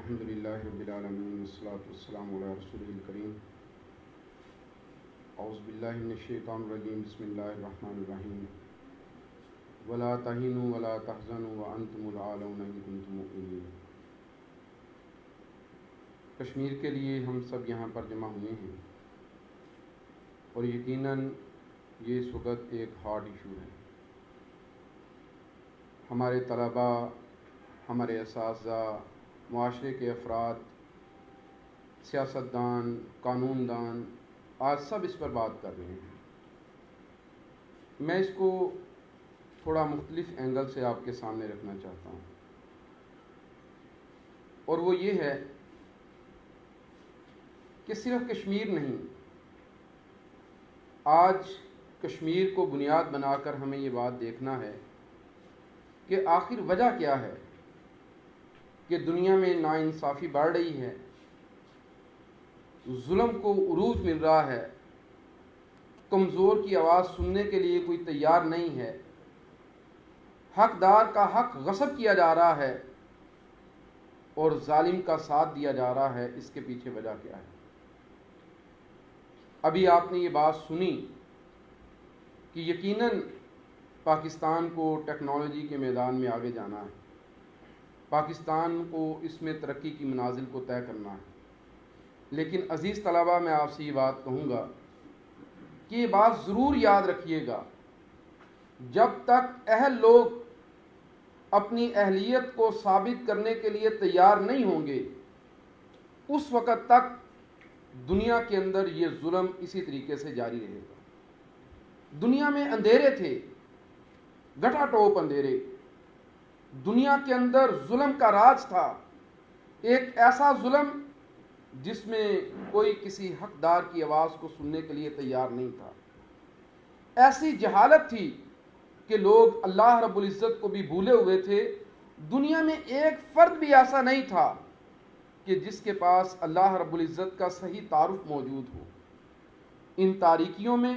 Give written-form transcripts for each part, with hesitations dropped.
الحمدللہ رب العالمین والصلاة والسلام علی رسولہ الکریم اعوذ باللہ من الشیطان الرجیم بسم اللہ الرحمن الرحیم ولا تہینوا ولا تحزنوا وانتم الاعلون ان کنتم مؤمنین۔ کشمیر کے لیے ہم سب یہاں پر جمع ہوئے ہیں اور یقیناً یہ اس وقت ایک ہارڈ ایشو ہے۔ ہمارے طلباء، ہمارے اساتذہ، معاشرے کے افراد، سیاستدان، قانون دان آج سب اس پر بات کر رہے ہیں۔ میں اس کو تھوڑا مختلف اینگل سے آپ کے سامنے رکھنا چاہتا ہوں، اور وہ یہ ہے کہ صرف کشمیر نہیں، آج کشمیر کو بنیاد بنا کر ہمیں یہ بات دیکھنا ہے کہ آخر وجہ کیا ہے کہ دنیا میں ناانصافی بڑھ رہی ہے، ظلم کو عروج مل رہا ہے، کمزور کی آواز سننے کے لیے کوئی تیار نہیں ہے، حقدار کا حق غصب کیا جا رہا ہے اور ظالم کا ساتھ دیا جا رہا ہے۔ اس کے پیچھے وجہ کیا ہے؟ ابھی آپ نے یہ بات سنی کہ یقیناً پاکستان کو ٹیکنالوجی کے میدان میں آگے جانا ہے، پاکستان کو اس میں ترقی کی منازل کو طے کرنا ہے، لیکن عزیز طلباء میں آپ سے یہ بات کہوں گا کہ یہ بات ضرور یاد رکھیے گا، جب تک اہل لوگ اپنی اہلیت کو ثابت کرنے کے لیے تیار نہیں ہوں گے، اس وقت تک دنیا کے اندر یہ ظلم اسی طریقے سے جاری رہے گا۔ دنیا میں اندھیرے تھے، گٹا ٹوپ اندھیرے، دنیا کے اندر ظلم کا راج تھا، ایک ایسا ظلم جس میں کوئی کسی حقدار کی آواز کو سننے کے لیے تیار نہیں تھا، ایسی جہالت تھی کہ لوگ اللہ رب العزت کو بھی بھولے ہوئے تھے۔ دنیا میں ایک فرد بھی ایسا نہیں تھا کہ جس کے پاس اللہ رب العزت کا صحیح تعارف موجود ہو۔ ان تاریکیوں میں،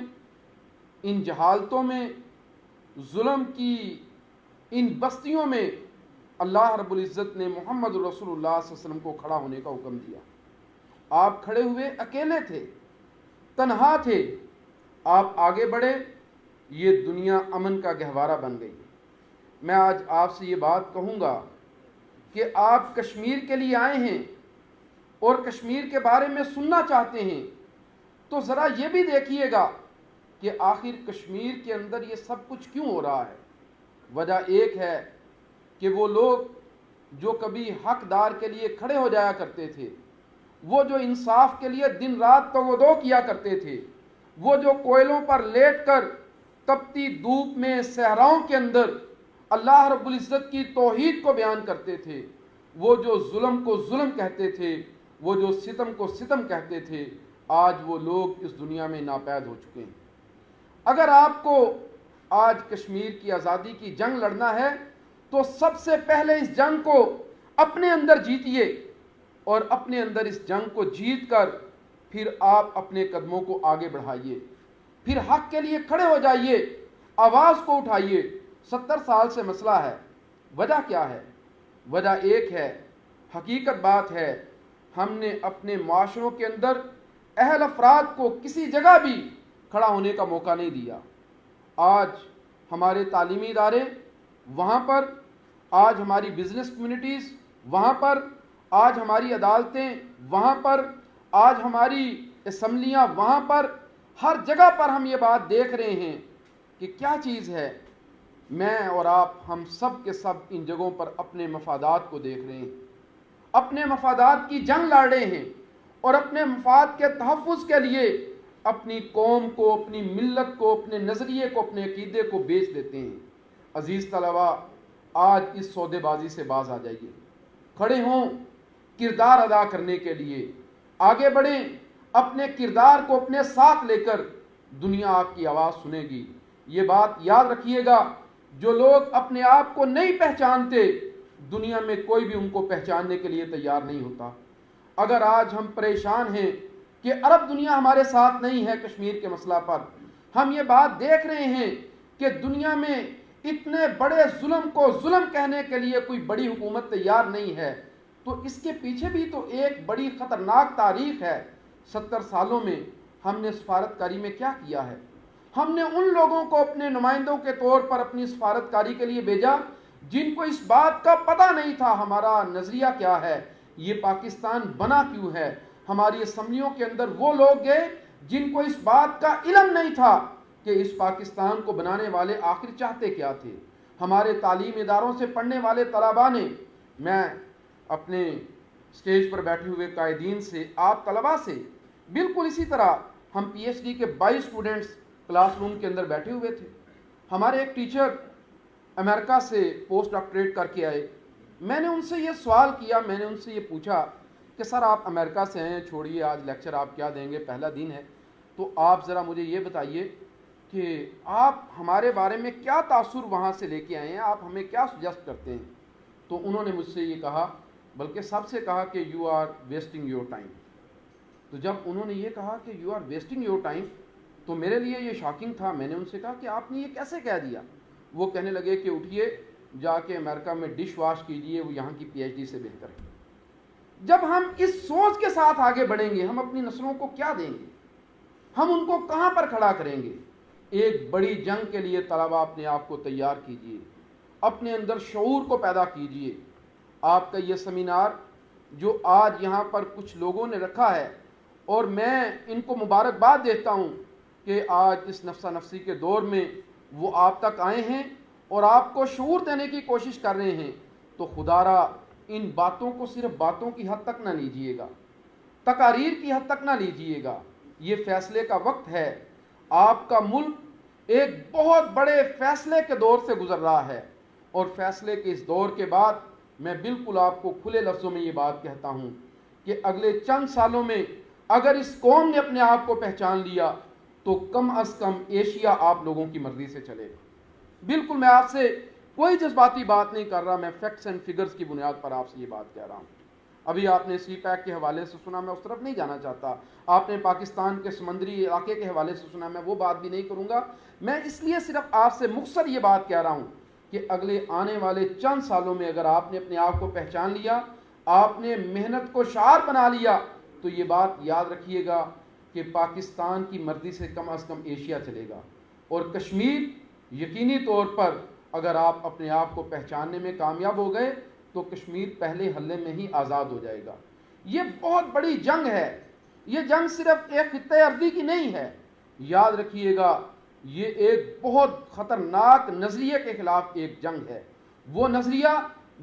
ان جہالتوں میں، ظلم کی ان بستیوں میں اللہ رب العزت نے محمد رسول اللہ صلی اللہ علیہ وسلم کو کھڑا ہونے کا حکم دیا۔ آپ کھڑے ہوئے، اکیلے تھے، تنہا تھے، آپ آگے بڑھے، یہ دنیا امن کا گہوارہ بن گئی۔ میں آج آپ سے یہ بات کہوں گا کہ آپ کشمیر کے لیے آئے ہیں اور کشمیر کے بارے میں سننا چاہتے ہیں، تو ذرا یہ بھی دیکھیے گا کہ آخر کشمیر کے اندر یہ سب کچھ کیوں ہو رہا ہے۔ وجہ ایک ہے کہ وہ لوگ جو کبھی حقدار کے لیے کھڑے ہو جایا کرتے تھے، وہ جو انصاف کے لیے دن رات تگودو کیا کرتے تھے، وہ جو کوئلوں پر لیٹ کر تپتی دھوپ میں صحراؤں کے اندر اللہ رب العزت کی توحید کو بیان کرتے تھے، وہ جو ظلم کو ظلم کہتے تھے، وہ جو ستم کو ستم کہتے تھے، آج وہ لوگ اس دنیا میں ناپید ہو چکے ہیں۔ اگر آپ کو آج کشمیر کی آزادی کی جنگ لڑنا ہے تو سب سے پہلے اس جنگ کو اپنے اندر جیتیے، اور اپنے اندر اس جنگ کو جیت کر پھر آپ اپنے قدموں کو آگے بڑھائیے، پھر حق کے لیے کھڑے ہو جائیے، آواز کو اٹھائیے۔ 70 سال سے مسئلہ ہے، وجہ کیا ہے؟ وجہ ایک ہے، حقیقت بات ہے، ہم نے اپنے معاشروں کے اندر اہل افراد کو کسی جگہ بھی کھڑا ہونے کا موقع نہیں دیا۔ آج ہمارے تعلیمی ادارے وہاں پر، آج ہماری بزنس کمیونٹیز وہاں پر، آج ہماری عدالتیں وہاں پر، آج ہماری اسمبلیاں وہاں پر، ہر جگہ پر ہم یہ بات دیکھ رہے ہیں کہ کیا چیز ہے۔ میں اور آپ، ہم سب کے سب ان جگہوں پر اپنے مفادات کو دیکھ رہے ہیں، اپنے مفادات کی جنگ لڑ رہے ہیں، اور اپنے مفاد کے تحفظ کے لیے اپنی قوم کو، اپنی ملت کو، اپنے نظریے کو، اپنے عقیدے کو بیچ دیتے ہیں۔ عزیز طلباء، آج اس سودے بازی سے باز آ جائیے، کھڑے ہوں کردار ادا کرنے کے لیے، آگے بڑھیں، اپنے کردار کو اپنے ساتھ لے کر دنیا آپ کی آواز سنے گی۔ یہ بات یاد رکھیے گا، جو لوگ اپنے آپ کو نہیں پہچانتے، دنیا میں کوئی بھی ان کو پہچاننے کے لیے تیار نہیں ہوتا۔ اگر آج ہم پریشان ہیں کہ عرب دنیا ہمارے ساتھ نہیں ہے کشمیر کے مسئلہ پر، ہم یہ بات دیکھ رہے ہیں کہ دنیا میں اتنے بڑے ظلم کو ظلم کہنے کے لیے کوئی بڑی حکومت تیار نہیں ہے، تو اس کے پیچھے بھی تو ایک بڑی خطرناک تاریخ ہے۔ 70 سالوں میں ہم نے سفارتکاری میں کیا کیا ہے؟ ہم نے ان لوگوں کو اپنے نمائندوں کے طور پر اپنی سفارتکاری کے لیے بھیجا جن کو اس بات کا پتہ نہیں تھا ہمارا نظریہ کیا ہے، یہ پاکستان بنا کیوں ہے۔ ہماری اسمبلیوں کے اندر وہ لوگ گئے جن کو اس بات کا علم نہیں تھا کہ اس پاکستان کو بنانے والے آخر چاہتے کیا تھے۔ ہمارے تعلیم اداروں سے پڑھنے والے طلباء نے، میں اپنے اسٹیج پر بیٹھے ہوئے قائدین سے، آپ طلباء سے، بالکل اسی طرح ہم پی ایچ ڈی کے 22 اسٹوڈنٹس کلاس روم کے اندر بیٹھے ہوئے تھے۔ ہمارے ایک ٹیچر امریکہ سے پوسٹ ڈاکٹریٹ کر کے آئے۔ میں نے ان سے یہ سوال کیا، میں نے ان سے یہ پوچھا کہ سر آپ امریکہ سے ہیں، چھوڑیے آج لیکچر آپ کیا دیں گے، پہلا دن ہے، تو آپ ذرا مجھے یہ بتائیے کہ آپ ہمارے بارے میں کیا تاثر وہاں سے لے کے آئے ہیں، آپ ہمیں کیا سجیسٹ کرتے ہیں؟ تو انہوں نے مجھ سے یہ کہا، بلکہ سب سے کہا کہ you are wasting your time. تو جب انہوں نے یہ کہا کہ you are wasting your time تو میرے لیے یہ شاکنگ تھا۔ میں نے ان سے کہا کہ آپ نے یہ کیسے کہہ دیا؟ وہ کہنے لگے کہ اٹھیے جا کے امریکہ میں ڈش واش کیجئے، وہ یہاں کی پی ایچ ڈی سے بہتر ہے۔ جب ہم اس سوچ کے ساتھ آگے بڑھیں گے، ہم اپنی نسلوں کو کیا دیں گے؟ ہم ان کو کہاں پر کھڑا کریں گے؟ ایک بڑی جنگ کے لیے طلباء اپنے آپ کو تیار کیجئے، اپنے اندر شعور کو پیدا کیجئے۔ آپ کا یہ سیمینار جو آج یہاں پر کچھ لوگوں نے رکھا ہے، اور میں ان کو مبارکباد دیتا ہوں کہ آج اس نفسا نفسی کے دور میں وہ آپ تک آئے ہیں اور آپ کو شعور دینے کی کوشش کر رہے ہیں، تو خدا را ان باتوں کو صرف باتوں کی حد تک نہ لیجئے گا، تقاریر کی حد تک نہ لیجئے گا۔ یہ فیصلے کا وقت ہے۔ آپ کا ملک ایک بہت بڑے فیصلے کے دور سے گزر رہا ہے، اور فیصلے کے اس دور کے بعد میں بالکل آپ کو کھلے لفظوں میں یہ بات کہتا ہوں کہ اگلے چند سالوں میں اگر اس قوم نے اپنے آپ کو پہچان لیا تو کم از کم ایشیا آپ لوگوں کی مرضی سے چلے گا۔ بالکل میں آپ سے کوئی جذباتی بات نہیں کر رہا، میں فیکٹس اینڈ فگرز کی بنیاد پر آپ سے یہ بات کہہ رہا ہوں۔ ابھی آپ نے سی پیک کے حوالے سے سنا، میں اس طرف نہیں جانا چاہتا۔ آپ نے پاکستان کے سمندری علاقے کے حوالے سے سنا، میں وہ بات بھی نہیں کروں گا۔ میں اس لیے صرف آپ سے مختصر یہ بات کہہ رہا ہوں کہ اگلے آنے والے چند سالوں میں اگر آپ نے اپنے آپ کو پہچان لیا، آپ نے محنت کو شعار بنا لیا، تو یہ بات یاد رکھیے گا کہ پاکستان کی مرضی سے کم از کم ایشیا چلے گا، اور کشمیر یقینی طور پر اگر آپ اپنے آپ کو پہچاننے میں کامیاب ہو گئے تو کشمیر پہلے حلے میں ہی آزاد ہو جائے گا۔ یہ بہت بڑی جنگ ہے، یہ جنگ صرف ایک خطہ ارضی کی نہیں ہے۔ یاد رکھیے گا یہ ایک بہت خطرناک نظریے کے خلاف ایک جنگ ہے، وہ نظریہ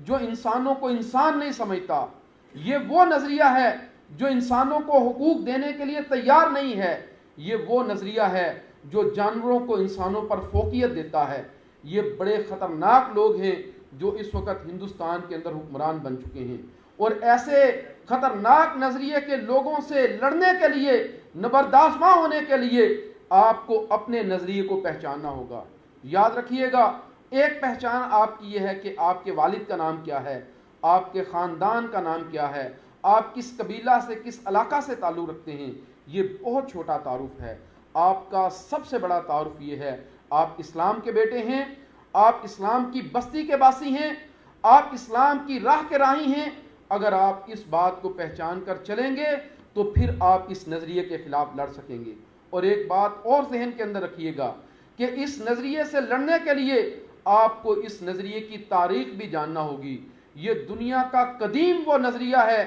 جو انسانوں کو انسان نہیں سمجھتا، یہ وہ نظریہ ہے جو انسانوں کو حقوق دینے کے لیے تیار نہیں ہے، یہ وہ نظریہ ہے جو جانوروں کو انسانوں پر فوقیت دیتا ہے۔ یہ بڑے خطرناک لوگ ہیں جو اس وقت ہندوستان کے اندر حکمران بن چکے ہیں، اور ایسے خطرناک نظریے کے لوگوں سے لڑنے کے لیے، نبرداشتہ ہونے کے لیے آپ کو اپنے نظریے کو پہچاننا ہوگا۔ یاد رکھیے گا ایک پہچان آپ کی یہ ہے کہ آپ کے والد کا نام کیا ہے، آپ کے خاندان کا نام کیا ہے، آپ کس قبیلہ سے، کس علاقہ سے تعلق رکھتے ہیں۔ یہ بہت چھوٹا تعارف ہے۔ آپ کا سب سے بڑا تعارف یہ ہے آپ اسلام کے بیٹے ہیں، آپ اسلام کی بستی کے باسی ہیں، آپ اسلام کی راہ کے راہی ہیں۔ اگر آپ اس بات کو پہچان کر چلیں گے تو پھر آپ اس نظریے کے خلاف لڑ سکیں گے۔ اور ایک بات اور ذہن کے اندر رکھیے گا کہ اس نظریے سے لڑنے کے لیے آپ کو اس نظریے کی تاریخ بھی جاننا ہوگی۔ یہ دنیا کا قدیم وہ نظریہ ہے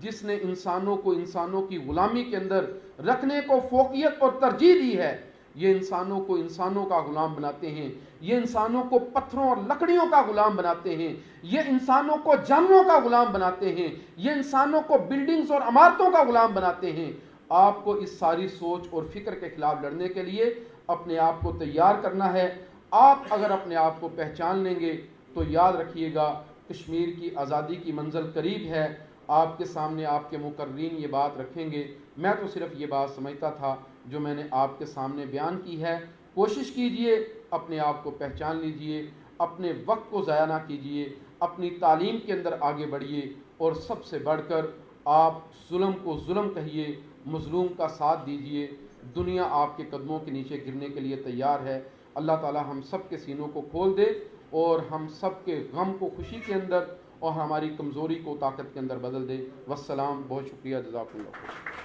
جس نے انسانوں کو انسانوں کی غلامی کے اندر رکھنے کو فوقیت اور ترجیح دی ہے۔ یہ انسانوں کو انسانوں کا غلام بناتے ہیں، یہ انسانوں کو پتھروں اور لکڑیوں کا غلام بناتے ہیں، یہ انسانوں کو جانوروں کا غلام بناتے ہیں، یہ انسانوں کو بلڈنگز اور عمارتوں کا غلام بناتے ہیں۔ آپ کو اس ساری سوچ اور فکر کے خلاف لڑنے کے لیے اپنے آپ کو تیار کرنا ہے۔ آپ اگر اپنے آپ کو پہچان لیں گے تو یاد رکھیے گا کشمیر کی آزادی کی منزل قریب ہے۔ آپ کے سامنے آپ کے مقررین یہ بات رکھیں گے۔ میں تو صرف یہ بات سمجھتا تھا جو میں نے آپ کے سامنے بیان کی ہے۔ کوشش کیجئے، اپنے آپ کو پہچان لیجئے، اپنے وقت کو ضائع نہ کیجئے، اپنی تعلیم کے اندر آگے بڑھیے، اور سب سے بڑھ کر آپ ظلم کو ظلم کہیے، مظلوم کا ساتھ دیجئے۔ دنیا آپ کے قدموں کے نیچے گرنے کے لیے تیار ہے۔ اللہ تعالی ہم سب کے سینوں کو کھول دے اور ہم سب کے غم کو خوشی کے اندر اور ہماری کمزوری کو طاقت کے اندر بدل دے۔ والسلام، بہت شکریہ، جزاکم اللہ خیر۔